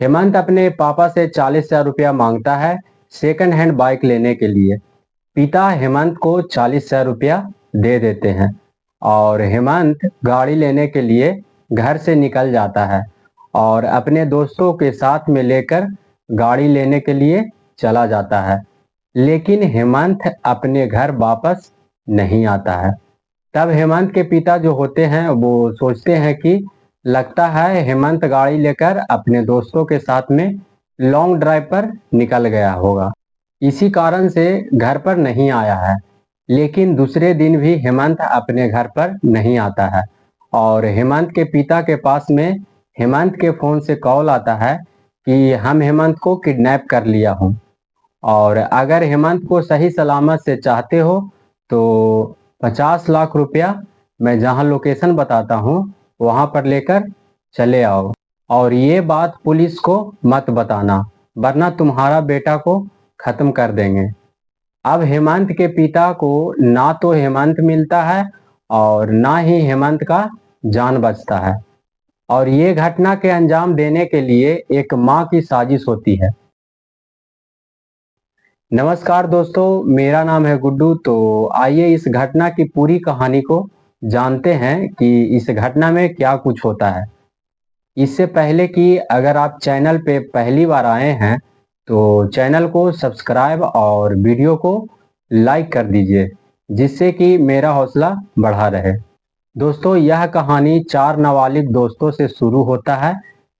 हेमंत अपने पापा से 40,000 रुपया मांगता है सेकंड हैंड बाइक लेने के लिए। पिता हेमंत को 40,000 रुपया दे देते हैं और हेमंत गाड़ी लेने के लिए घर से निकल जाता है और अपने दोस्तों के साथ में लेकर गाड़ी लेने के लिए चला जाता है। लेकिन हेमंत अपने घर वापस नहीं आता है। तब हेमंत के पिता जो होते हैं वो सोचते हैं कि लगता है हेमंत गाड़ी लेकर अपने दोस्तों के साथ में लॉन्ग ड्राइव पर निकल गया होगा, इसी कारण से घर पर नहीं आया है। लेकिन दूसरे दिन भी हेमंत अपने घर पर नहीं आता है और हेमंत के पिता के पास में हेमंत के फ़ोन से कॉल आता है कि हम हेमंत को किडनैप कर लिया हूँ और अगर हेमंत को सही सलामत से चाहते हो तो 50 लाख रुपया मैं जहाँ लोकेशन बताता हूँ वहाँ पर लेकर चले आओ और ये बात पुलिस को मत बताना, वरना तुम्हारा बेटा को खत्म कर देंगे। अब हेमंत के पिता को ना तो हेमंत मिलता है और ना ही हेमंत का जान बचता है और ये घटना के अंजाम देने के लिए एक माँ की साजिश होती है। नमस्कार दोस्तों, मेरा नाम है गुड्डू। तो आइए इस घटना की पूरी कहानी को जानते हैं कि इस घटना में क्या कुछ होता है। इससे पहले कि अगर आप चैनल पे पहली बार आए हैं तो चैनल को सब्सक्राइब और वीडियो को लाइक कर दीजिए, जिससे कि मेरा हौसला बढ़ा रहे। दोस्तों, यह कहानी 4 नाबालिग दोस्तों से शुरू होता है।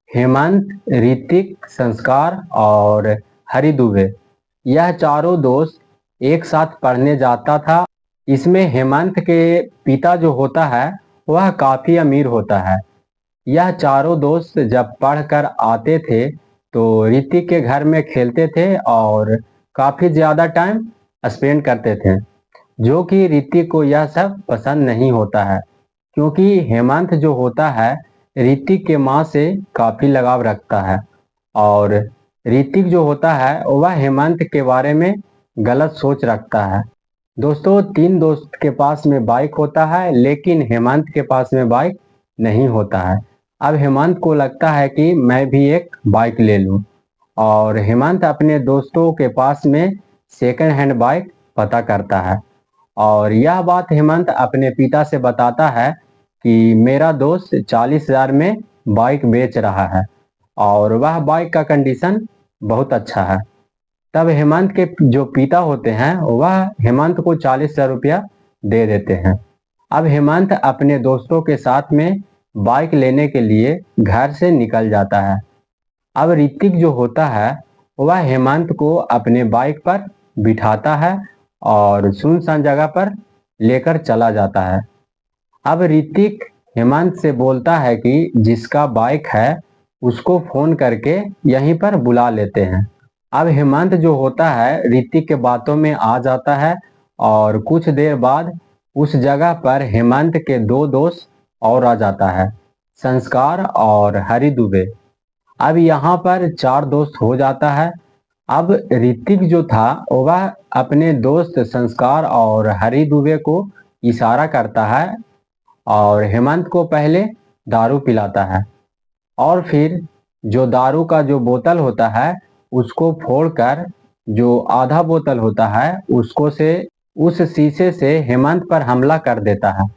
हेमंत, ऋतिक, संस्कार और हरि दुबे। यह चारों दोस्त एक साथ पढ़ने जाता था। इसमें हेमंत के पिता जो होता है वह काफ़ी अमीर होता है। यह चारों दोस्त जब पढ़कर आते थे तो ऋतिक के घर में खेलते थे और काफ़ी ज़्यादा टाइम स्पेंड करते थे, जो कि ऋतिक को यह सब पसंद नहीं होता है, क्योंकि हेमंत जो होता है ऋतिक के माँ से काफ़ी लगाव रखता है और ऋतिक जो होता है वह हेमंत के बारे में गलत सोच रखता है। दोस्तों, 3 दोस्त के पास में बाइक होता है, लेकिन हेमंत के पास में बाइक नहीं होता है। अब हेमंत को लगता है कि मैं भी एक बाइक ले लूं और हेमंत अपने दोस्तों के पास में सेकंड हैंड बाइक पता करता है और यह बात हेमंत अपने पिता से बताता है कि मेरा दोस्त 40,000 में बाइक बेच रहा है और वह बाइक का कंडीशन बहुत अच्छा है। तब हेमंत के जो पिता होते हैं वह हेमंत को 40,000 रुपया दे देते हैं। अब हेमंत अपने दोस्तों के साथ में बाइक लेने के लिए घर से निकल जाता है। अब ऋतिक जो होता है वह हेमंत को अपने बाइक पर बिठाता है और सुनसान जगह पर लेकर चला जाता है। अब ऋतिक हेमंत से बोलता है कि जिसका बाइक है उसको फ़ोन करके यहीं पर बुला लेते हैं। अब हेमंत जो होता है ऋतिक के बातों में आ जाता है और कुछ देर बाद उस जगह पर हेमंत के 2 दोस्त और आ जाता है, संस्कार और हरि दुबे। अब यहाँ पर 4 दोस्त हो जाता है। अब ऋतिक जो था वह अपने दोस्त संस्कार और हरि दुबे को इशारा करता है और हेमंत को पहले दारू पिलाता है और फिर जो दारू का जो बोतल होता है उसको फोड़कर जो आधा बोतल होता है उसको से उस शीशे से हेमंत पर हमला कर देता है।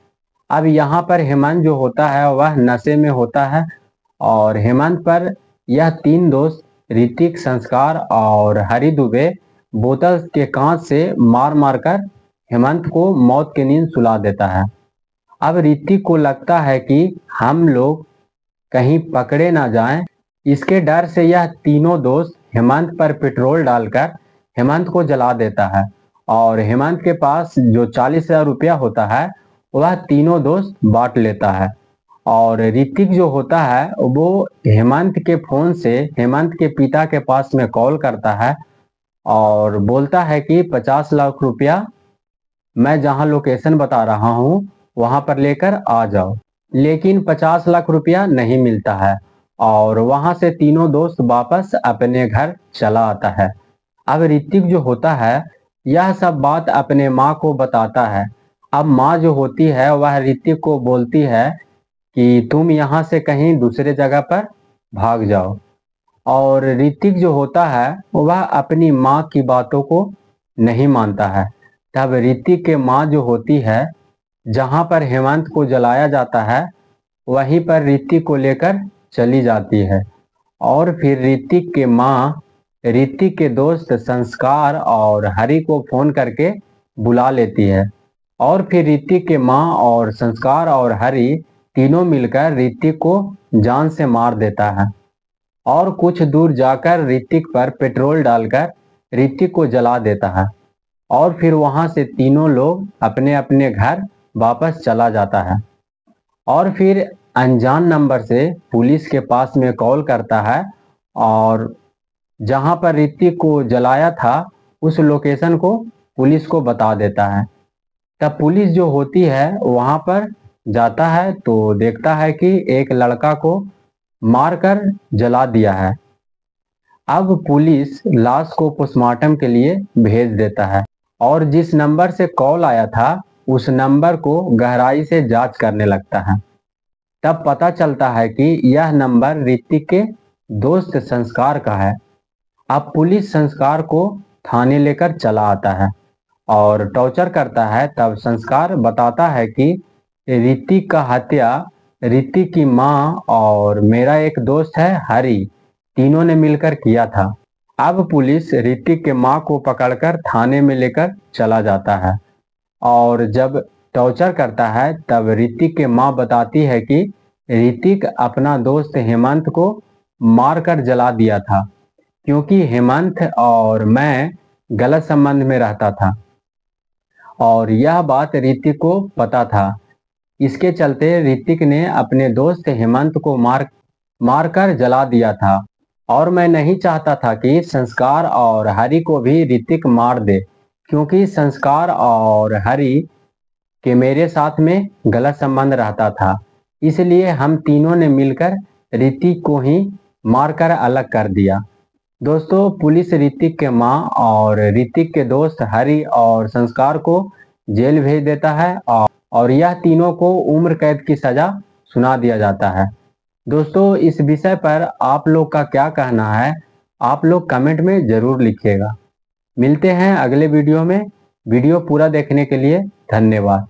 अब यहाँ पर हेमंत जो होता है वह नशे में होता है और हेमंत पर यह 3 दोस्त ऋतिक, संस्कार और हरि दुबे बोतल के कांच से मार मार कर हेमंत को मौत की नींद सुला देता है। अब ऋतिक को लगता है कि हम लोग कहीं पकड़े ना जाएं, इसके डर से यह तीनों दोस्त हेमंत पर पेट्रोल डालकर हेमंत को जला देता है और हेमंत के पास जो 40,000 रुपया होता है वह तीनों दोस्त बांट लेता है। और ऋतिक जो होता है वो हेमंत के फ़ोन से हेमंत के पिता के पास में कॉल करता है और बोलता है कि 50 लाख रुपया मैं जहां लोकेशन बता रहा हूं वहां पर लेकर आ जाओ। लेकिन 50 लाख रुपया नहीं मिलता है और वहां से तीनों दोस्त वापस अपने घर चला आता है। अब ऋतिक जो होता है यह सब बात अपने माँ को बताता है। अब माँ जो होती है वह ऋतिक को बोलती है कि तुम यहाँ से कहीं दूसरे जगह पर भाग जाओ। और ऋतिक जो होता है वह अपनी माँ की बातों को नहीं मानता है। तब ऋतिक के माँ जो होती है, जहाँ पर हेमंत को जलाया जाता है वहीं पर ऋतिक को लेकर चली जाती है। और फिर ऋतिक के माँ ऋतिक के दोस्त संस्कार और हरि को फोन करके बुला लेती है। और फिर ऋतिक के माँ और संस्कार और हरि तीनों मिलकर ऋतिक को जान से मार देता है और कुछ दूर जाकर ऋतिक पर पेट्रोल डालकर ऋतिक को जला देता है। और फिर वहां से तीनों लोग अपने अपने घर वापस चला जाता है। और फिर अनजान नंबर से पुलिस के पास में कॉल करता है और जहां पर ऋतिक को जलाया था उस लोकेशन को पुलिस को बता देता है। तब पुलिस जो होती है वहां पर जाता है तो देखता है कि एक लड़का को मारकर जला दिया है। अब पुलिस लाश को पोस्टमार्टम के लिए भेज देता है और जिस नंबर से कॉल आया था उस नंबर को गहराई से जांच करने लगता है। तब पता चलता है कि यह नंबर ऋतिक के दोस्त संस्कार का है। अब पुलिस संस्कार को थाने लेकर चला आता है और टॉर्चर करता है। तब संस्कार बताता है कि ऋतिक का हत्या ऋतिक की माँ और मेरा एक दोस्त है हरि, तीनों ने मिलकर किया था। अब पुलिस ऋतिक के माँ को पकड़कर थाने में लेकर चला जाता है और जब टॉर्चर करता है तब ऋतिक के माँ बताती है कि ऋतिक अपना दोस्त हेमंत को मारकर जला दिया था क्योंकि हेमंत और मैं गलत संबंध में रहता था और यह बात ऋतिक को पता था। इसके चलते ऋतिक ने अपने दोस्त हेमंत को मारकर जला दिया था और मैं नहीं चाहता था कि संस्कार और हरि को भी ऋतिक मार दे क्योंकि संस्कार और हरि के मेरे साथ में गलत संबंध रहता था। इसलिए हम तीनों ने मिलकर ऋतिक को ही मारकर अलग कर दिया। दोस्तों, पुलिस ऋतिक के माँ और ऋतिक के दोस्त हरि और संस्कार को जेल भेज देता है और यह तीनों को उम्र कैद की सजा सुना दिया जाता है। दोस्तों, इस विषय पर आप लोग का क्या कहना है, आप लोग कमेंट में जरूर लिखिएगा। मिलते हैं अगले वीडियो में। वीडियो पूरा देखने के लिए धन्यवाद।